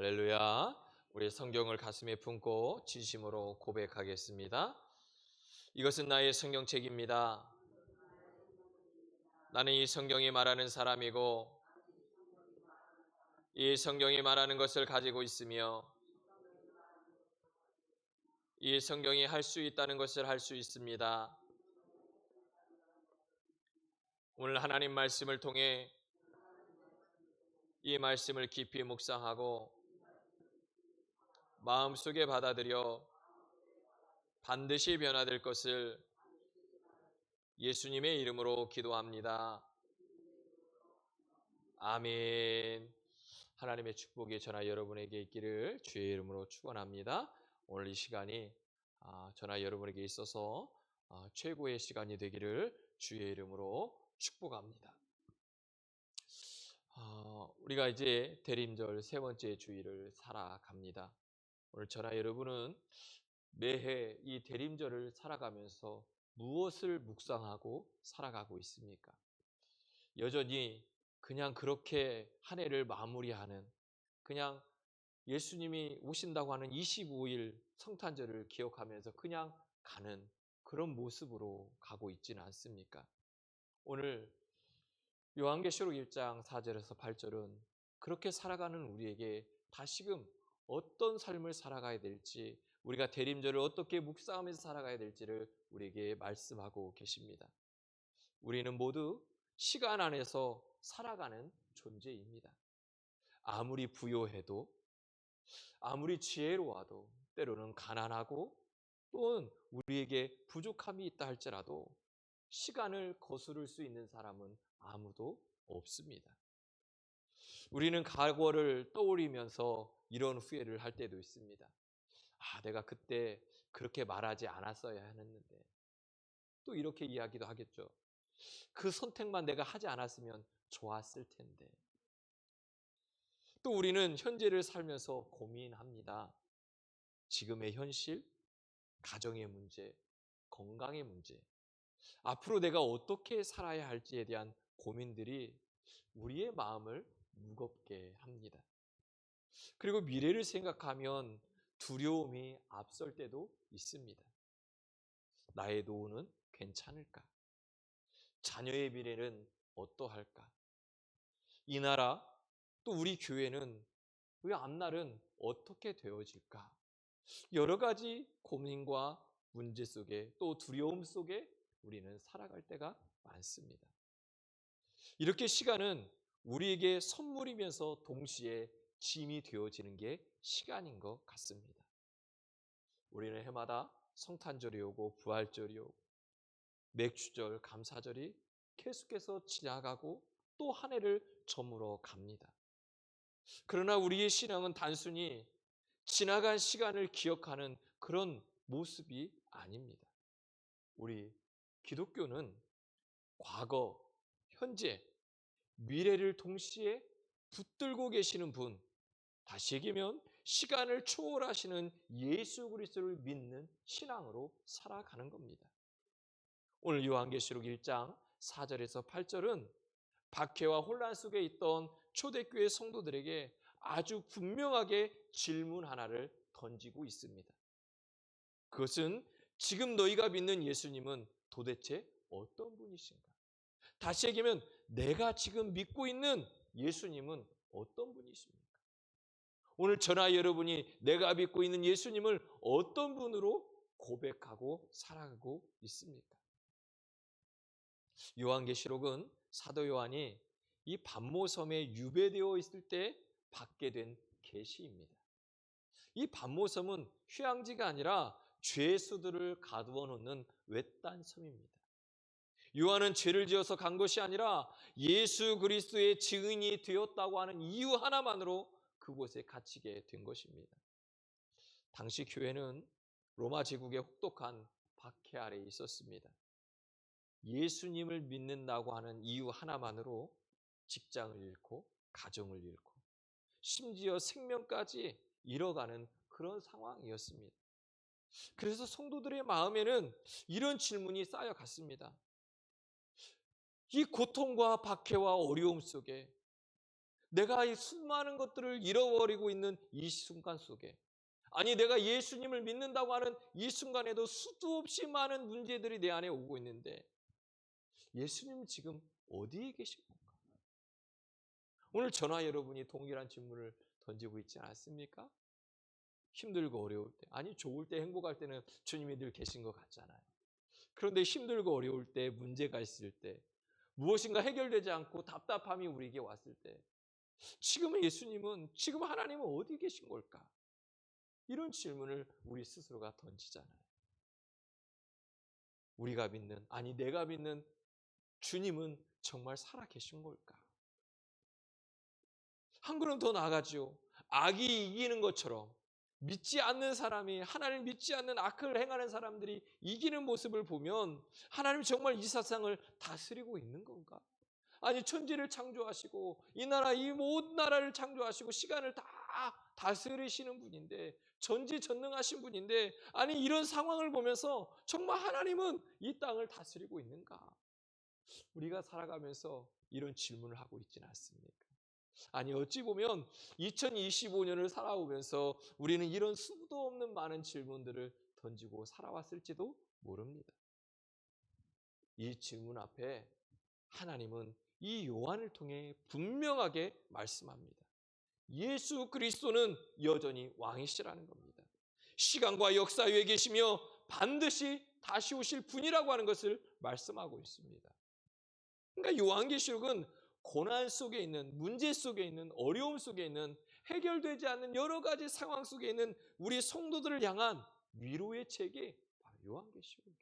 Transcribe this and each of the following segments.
할렐루야. 우리 성경을 가슴에 품고 진심으로 고백하겠습니다. 이것은 나의 성경책입니다. 나는 이 성경이 말하는 사람이고 이 성경이 말하는 것을 가지고 있으며 이 성경이 할 수 있다는 것을 할 수 있습니다. 오늘 하나님 말씀을 통해 이 말씀을 깊이 묵상하고 마음속에 받아들여 반드시 변화될 것을 예수님의 이름으로 기도합니다. 아멘. 하나님의 축복이 저나 여러분에게 있기를 주의 이름으로 축원합니다. 오늘 이 시간이 저나 여러분에게 있어서 최고의 시간이 되기를 주의 이름으로 축복합니다. 우리가 이제 대림절 세 번째 주일을 살아갑니다. 오늘 저나 여러분은 매해 이 대림절을 살아가면서 무엇을 묵상하고 살아가고 있습니까? 여전히 그냥 그렇게 한 해를 마무리하는, 그냥 예수님이 오신다고 하는 25일 성탄절을 기억하면서 그냥 가는 그런 모습으로 가고 있지는 않습니까? 오늘 요한계시록 1장 4절에서 8절은 그렇게 살아가는 우리에게 다시금 어떤 삶을 살아가야 될지, 우리가 대림절을 어떻게 묵상하면서 살아가야 될지를 우리에게 말씀하고 계십니다. 우리는 모두 시간 안에서 살아가는 존재입니다. 아무리 부요해도, 아무리 지혜로워도, 때로는 가난하고 또는 우리에게 부족함이 있다 할지라도 시간을 거스를 수 있는 사람은 아무도 없습니다. 우리는 과거를 떠올리면서 이런 후회를 할 때도 있습니다. 내가 그때 그렇게 말하지 않았어야 했는데, 또 이렇게 이야기도 하겠죠. 그 선택만 내가 하지 않았으면 좋았을 텐데. 또 우리는 현재를 살면서 고민합니다. 지금의 현실, 가정의 문제, 건강의 문제, 앞으로 내가 어떻게 살아야 할지에 대한 고민들이 우리의 마음을 무겁게 합니다. 그리고 미래를 생각하면 두려움이 앞설 때도 있습니다. 나의 노후는 괜찮을까? 자녀의 미래는 어떠할까? 이 나라, 또 우리 교회는 그 앞날은 어떻게 되어질까? 여러 가지 고민과 문제 속에, 또 두려움 속에 우리는 살아갈 때가 많습니다. 이렇게 시간은 우리에게 선물이면서 동시에 짐이 되어지는 게 시간인 것 같습니다. 우리는 해마다 성탄절이 오고 부활절이 오고 맥주절, 감사절이 계속해서 지나가고 또 한 해를 저물어 갑니다. 그러나 우리의 신앙은 단순히 지나간 시간을 기억하는 그런 모습이 아닙니다. 우리 기독교는 과거, 현재, 미래를 동시에 붙들고 계시는 분, 다시 얘기하면 시간을 초월하시는 예수 그리스도를 믿는 신앙으로 살아가는 겁니다. 오늘 요한계시록 1장 4절에서 8절은 박해와 혼란 속에 있던 초대교회 성도들에게 아주 분명하게 질문 하나를 던지고 있습니다. 그것은 지금 너희가 믿는 예수님은 도대체 어떤 분이신가? 다시 얘기하면 내가 지금 믿고 있는 예수님은 어떤 분이십니까? 오늘 저나 여러분이 내가 믿고 있는 예수님을 어떤 분으로 고백하고 살아가고 있습니까? 요한계시록은 사도 요한이 이 반모섬에 유배되어 있을 때 받게 된 계시입니다. 이 반모섬은 휴양지가 아니라 죄수들을 가두어 놓는 외딴 섬입니다. 요한은 죄를 지어서 간 것이 아니라 예수 그리스도의 증인이 되었다고 하는 이유 하나만으로 그곳에 갇히게 된 것입니다. 당시 교회는 로마 제국의 혹독한 박해 아래에 있었습니다. 예수님을 믿는다고 하는 이유 하나만으로 직장을 잃고 가정을 잃고 심지어 생명까지 잃어가는 그런 상황이었습니다. 그래서 성도들의 마음에는 이런 질문이 쌓여갔습니다. 이 고통과 박해와 어려움 속에 내가 이 수많은 것들을 잃어버리고 있는 이 순간 속에, 아니 내가 예수님을 믿는다고 하는 이 순간에도 수도 없이 많은 문제들이 내 안에 오고 있는데 예수님은 지금 어디에 계신 건가? 오늘 저나 여러분이 동일한 질문을 던지고 있지 않습니까? 힘들고 어려울 때, 아니 좋을 때 행복할 때는 주님이 늘 계신 것 같잖아요. 그런데 힘들고 어려울 때, 문제가 있을 때, 무엇인가 해결되지 않고 답답함이 우리에게 왔을 때 지금 예수님은, 지금 하나님은 어디 계신 걸까? 이런 질문을 우리 스스로가 던지잖아요. 우리가 믿는, 아니 내가 믿는 주님은 정말 살아 계신 걸까? 한 걸음 더 나아가죠. 악이 이기는 것처럼 믿지 않는 사람이, 하나님을 믿지 않는 악을 행하는 사람들이 이기는 모습을 보면 하나님 정말 이 세상을 다스리고 있는 건가? 아니 천지를 창조하시고 이 나라, 이 모든 나라를 창조하시고 시간을 다 다스리시는 분인데, 전지전능하신 분인데, 아니 이런 상황을 보면서 정말 하나님은 이 땅을 다스리고 있는가? 우리가 살아가면서 이런 질문을 하고 있지는 않습니까? 아니 어찌 보면 2025년을 살아오면서 우리는 이런 수도 없는 많은 질문들을 던지고 살아왔을지도 모릅니다. 이 질문 앞에 하나님은 이 요한을 통해 분명하게 말씀합니다. 예수 그리스도는 여전히 왕이시라는 겁니다. 시간과 역사 위에 계시며 반드시 다시 오실 분이라고 하는 것을 말씀하고 있습니다. 그러니까 요한계시록은 고난 속에 있는, 문제 속에 있는, 어려움 속에 있는, 해결되지 않는 여러 가지 상황 속에 있는 우리 성도들을 향한 위로의 책이 바로 요한계시록이에요.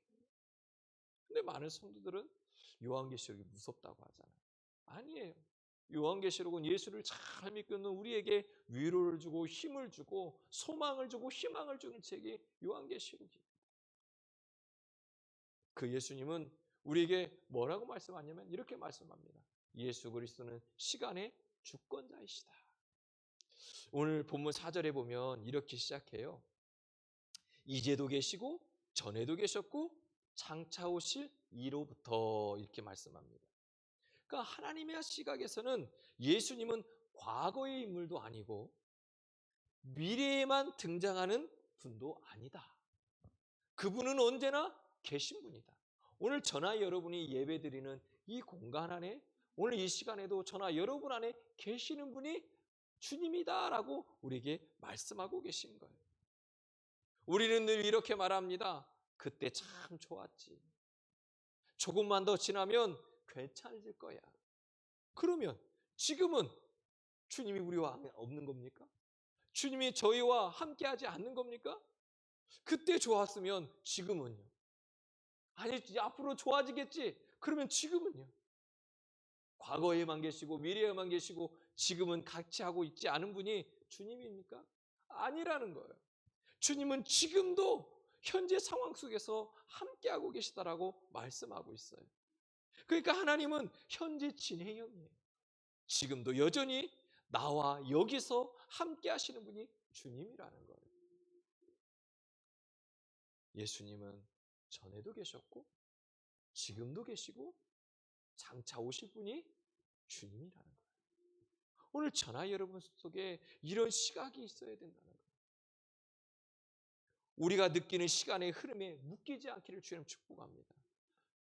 근데 많은 성도들은 요한계시록이 무섭다고 하잖아요. 아니에요. 요한계시록은 예수를 잘 믿고 있는 우리에게 위로를 주고 힘을 주고 소망을 주고 희망을 주는 책이 요한계시록이에요. 그 예수님은 우리에게 뭐라고 말씀하냐면 이렇게 말씀합니다. 예수 그리스도는 시간의 주권자이시다. 오늘 본문 4절에 보면 이렇게 시작해요. 이제도 계시고 전에도 계셨고 장차 오실 이로부터, 이렇게 말씀합니다. 그러니까 하나님의 시각에서는 예수님은 과거의 인물도 아니고 미래에만 등장하는 분도 아니다. 그분은 언제나 계신 분이다. 오늘 저나 여러분이 예배드리는 이 공간 안에, 오늘 이 시간에도 저나 여러분 안에 계시는 분이 주님이다라고 우리에게 말씀하고 계신 거예요. 우리는 늘 이렇게 말합니다. 그때 참 좋았지. 조금만 더 지나면 괜찮아질 거야. 그러면 지금은 주님이 우리와 없는 겁니까? 주님이 저희와 함께하지 않는 겁니까? 그때 좋았으면 지금은요? 아니 앞으로 좋아지겠지. 그러면 지금은요? 과거에만 계시고 미래에만 계시고 지금은 같이 하고 있지 않은 분이 주님입니까? 아니라는 거예요. 주님은 지금도 현재 상황 속에서 함께하고 계시다라고 말씀하고 있어요. 그러니까 하나님은 현재 진행형이에요. 지금도 여전히 나와 여기서 함께 하시는 분이 주님이라는 거예요. 예수님은 전에도 계셨고 지금도 계시고 장차 오실 분이 주님이라는 거예요. 오늘 저나 여러분 속에 이런 시각이 있어야 된다는 거예요. 우리가 느끼는 시간의 흐름에 묶이지 않기를 주님 축복합니다.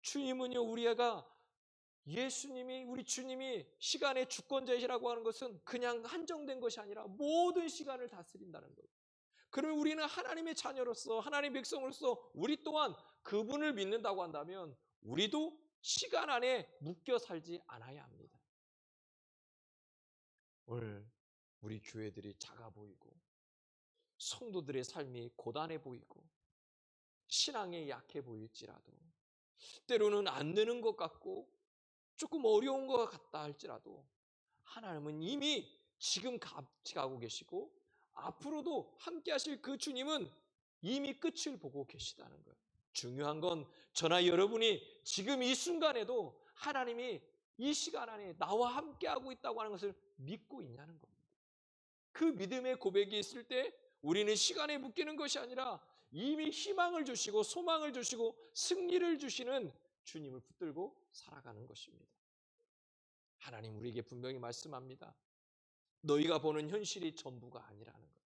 주님은요, 우리가 예수님이, 우리 주님이 시간의 주권자이시라고 하는 것은 그냥 한정된 것이 아니라 모든 시간을 다스린다는 거예요. 그러면 우리는 하나님의 자녀로서, 하나님의 백성으로서 우리 또한 그분을 믿는다고 한다면 우리도 시간 안에 묶여 살지 않아야 합니다. 오늘 우리 교회들이 작아 보이고 성도들의 삶이 고단해 보이고 신앙에 약해 보일지라도, 때로는 안 되는 것 같고 조금 어려운 것 같다 할지라도 하나님은 이미 지금 같이 가고 계시고 앞으로도 함께 하실 그 주님은 이미 끝을 보고 계시다는 거예요. 중요한 건 저나 여러분이 지금 이 순간에도 하나님이 이 시간 안에 나와 함께 하고 있다고 하는 것을 믿고 있냐는 겁니다. 그 믿음의 고백이 있을 때 우리는 시간에 묶이는 것이 아니라 이미 희망을 주시고 소망을 주시고 승리를 주시는 주님을 붙들고 살아가는 것입니다. 하나님 우리에게 분명히 말씀합니다. 너희가 보는 현실이 전부가 아니라는 거예요.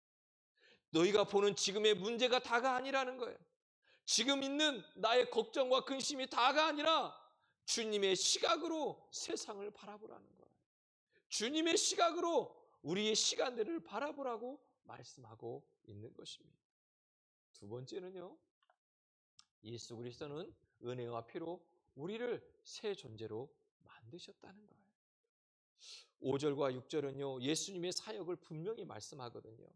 너희가 보는 지금의 문제가 다가 아니라는 거예요. 지금 있는 나의 걱정과 근심이 다가 아니라 주님의 시각으로 세상을 바라보라는 거예요. 주님의 시각으로 우리의 시간들을 바라보라고 말씀하고 있는 것입니다. 두 번째는요, 예수 그리스도는 은혜와 피로 우리를 새 존재로 만드셨다는 거예요. 5절과 6절은요, 예수님의 사역을 분명히 말씀하거든요.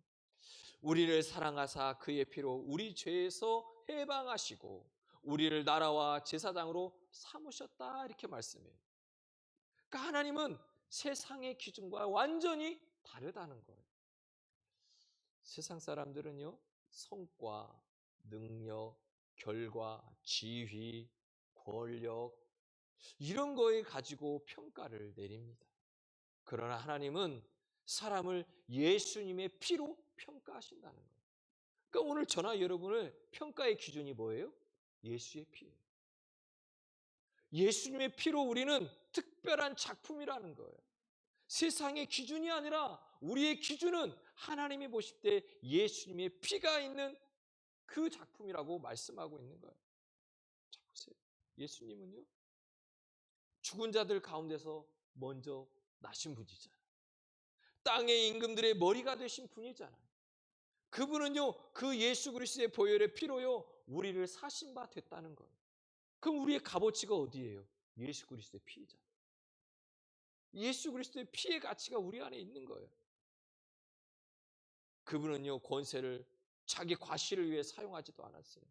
우리를 사랑하사 그의 피로 우리 죄에서 해방하시고 우리를 나라와 제사장으로 삼으셨다, 이렇게 말씀해요. 그러니까 하나님은 세상의 기준과 완전히 다르다는 거예요. 세상 사람들은요, 성과, 능력, 결과, 지위, 권력, 이런 거에 가지고 평가를 내립니다. 그러나 하나님은 사람을 예수님의 피로 평가하신다는 거예요. 그러니까 오늘 저나 여러분을 평가의 기준이 뭐예요? 예수의 피예요. 예수님의 피로 우리는 특별한 작품이라는 거예요. 세상의 기준이 아니라 우리의 기준은 하나님이 보실 때 예수님의 피가 있는 그 작품이라고 말씀하고 있는 거예요. 자, 보세요. 예수님은요, 죽은 자들 가운데서 먼저 나신 분이잖아요. 땅의 임금들의 머리가 되신 분이잖아요. 그분은요, 그 예수 그리스도의 보혈의 피로요, 우리를 사신 바 됐다는 거예요. 그럼 우리의 값어치가 어디예요? 예수 그리스도의 피이잖아요. 예수 그리스도의 피의 가치가 우리 안에 있는 거예요. 그분은요, 권세를 자기 과실을 위해 사용하지도 않았어요.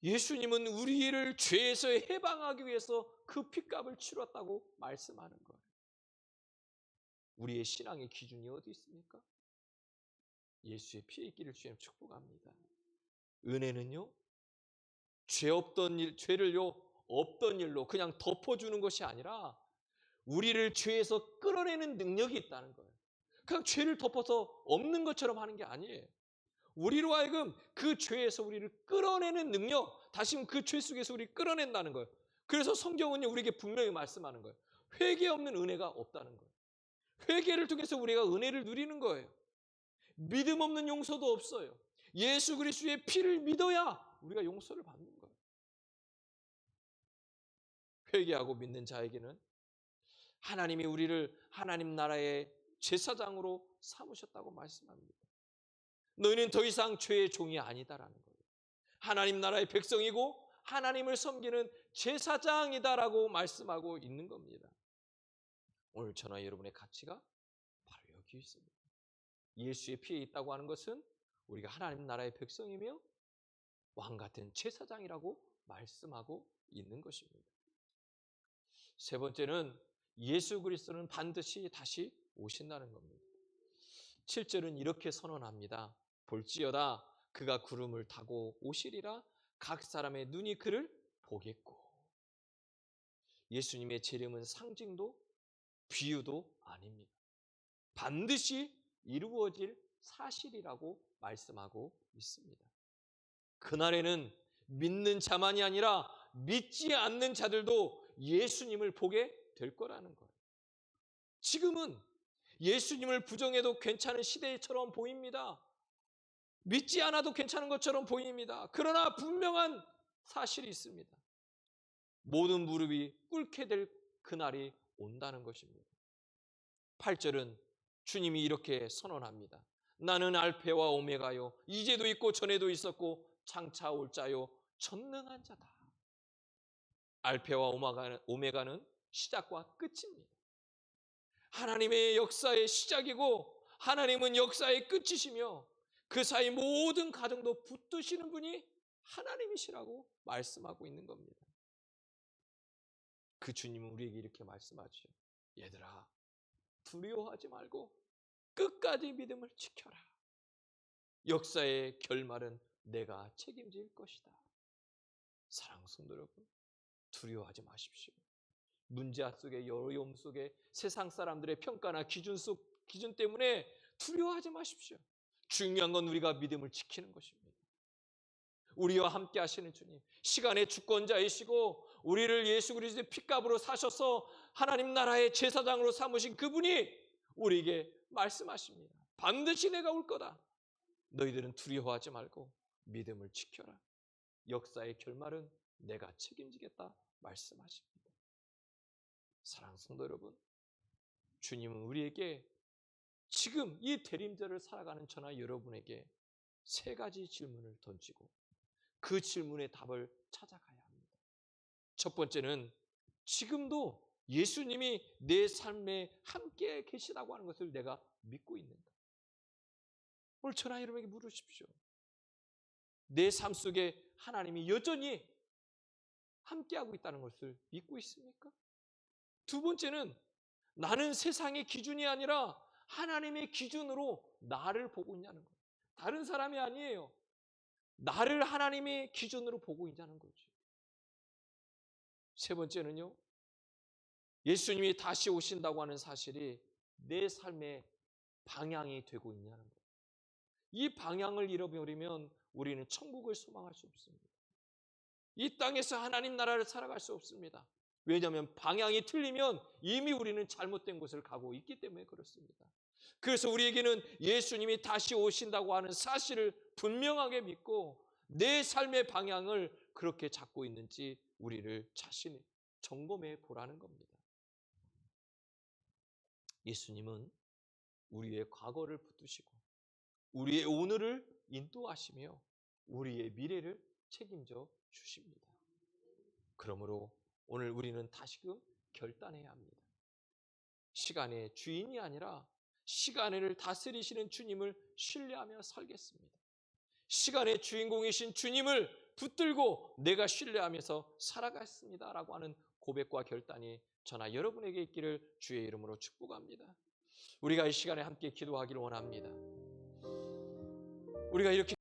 예수님은 우리를 죄에서 해방하기 위해서 그 핏값을 치렀다고 말씀하는 거예요. 우리의 신앙의 기준이 어디 있습니까? 예수의 피에 있기를 주님 축복합니다. 은혜는요, 죄를요, 없던 일로 그냥 덮어주는 것이 아니라 우리를 죄에서 끌어내는 능력이 있다는 거예요. 그냥 죄를 덮어서 없는 것처럼 하는 게 아니에요. 우리로 하여금 그 죄에서 우리를 끌어내는 능력, 다시 그 죄 속에서 우리를 끌어낸다는 거예요. 그래서 성경은 우리에게 분명히 말씀하는 거예요. 회개 없는 은혜가 없다는 거예요. 회개를 통해서 우리가 은혜를 누리는 거예요. 믿음 없는 용서도 없어요. 예수 그리스도의 피를 믿어야 우리가 용서를 받는 거예요. 회개하고 믿는 자에게는 하나님이 우리를 하나님 나라의 제사장으로 삼으셨다고 말씀합니다. 너희는 더 이상 죄의 종이 아니다라는 거예요. 하나님 나라의 백성이고 하나님을 섬기는 제사장이다라고 말씀하고 있는 겁니다. 오늘 저나 여러분의 가치가 바로 여기 있습니다. 예수의 피에 있다고 하는 것은 우리가 하나님 나라의 백성이며 왕 같은 제사장이라고 말씀하고 있는 것입니다. 세 번째는 예수 그리스도는 반드시 다시 오신다는 겁니다. 7절은 이렇게 선언합니다. 볼지어다 그가 구름을 타고 오시리라 각 사람의 눈이 그를 보겠고. 예수님의 재림은 상징도 비유도 아닙니다. 반드시 이루어질 사실이라고 말씀하고 있습니다. 그날에는 믿는 자만이 아니라 믿지 않는 자들도 예수님을 보게 될 거라는 거예요. 지금은 예수님을 부정해도 괜찮은 시대처럼 보입니다. 믿지 않아도 괜찮은 것처럼 보입니다. 그러나 분명한 사실이 있습니다. 모든 무릎이 꿇게 될 그날이 온다는 것입니다. 8절은 주님이 이렇게 선언합니다. 나는 알페와 오메가요, 이제도 있고 전에도 있었고 장차 올 자요, 전능한 자다. 알페와 오메가는 시작과 끝입니다. 하나님의 역사의 시작이고 하나님은 역사의 끝이시며 그 사이 모든 과정도 붙드시는 분이 하나님이시라고 말씀하고 있는 겁니다. 그 주님은 우리에게 이렇게 말씀하죠. 얘들아, 두려워하지 말고 끝까지 믿음을 지켜라. 역사의 결말은 내가 책임질 것이다. 사랑하는 성도 여러분, 두려워하지 마십시오. 문제 속에, 어려움 속에, 세상 사람들의 평가나 기준 때문에 두려워하지 마십시오. 중요한 건 우리가 믿음을 지키는 것입니다. 우리와 함께 하시는 주님, 시간의 주권자이시고 우리를 예수 그리스도의 피값으로 사셔서 하나님 나라의 제사장으로 삼으신 그분이 우리에게 말씀하십니다. 반드시 내가 올 거다. 너희들은 두려워하지 말고 믿음을 지켜라. 역사의 결말은 내가 책임지겠다 말씀하십니다. 사랑하는 성도 여러분, 주님은 우리에게 지금 이 대림절을 살아가는 저나 여러분에게 세 가지 질문을 던지고 그 질문의 답을 찾아가야 합니다. 첫 번째는 지금도 예수님이 내 삶에 함께 계시다고 하는 것을 내가 믿고 있는가? 오늘 저나 여러분에게 물으십시오. 내 삶 속에 하나님이 여전히 함께하고 있다는 것을 믿고 있습니까? 두 번째는 나는 세상의 기준이 아니라 하나님의 기준으로 나를 보고 있냐는 거예요. 다른 사람이 아니에요. 나를 하나님의 기준으로 보고 있냐는 거죠. 세 번째는요, 예수님이 다시 오신다고 하는 사실이 내 삶의 방향이 되고 있냐는 거예요. 이 방향을 잃어버리면 우리는 천국을 소망할 수 없습니다. 이 땅에서 하나님 나라를 살아갈 수 없습니다. 왜냐하면 방향이 틀리면 이미 우리는 잘못된 곳을 가고 있기 때문에 그렇습니다. 그래서 우리에게는 예수님이 다시 오신다고 하는 사실을 분명하게 믿고 내 삶의 방향을 그렇게 잡고 있는지 우리를 자신이 점검해 보라는 겁니다. 예수님은 우리의 과거를 붙드시고 우리의 오늘을 인도하시며 우리의 미래를 책임져 주십니다. 그러므로 오늘 우리는 다시금 결단해야 합니다. 시간의 주인이 아니라 시간을 다스리시는 주님을 신뢰하며 살겠습니다. 시간의 주인공이신 주님을 붙들고 내가 신뢰하면서 살아갔습니다 라고 하는 고백과 결단이 저나 여러분에게 있기를 주의 이름으로 축복합니다. 우리가 이 시간에 함께 기도하기를 원합니다. 우리가 이렇게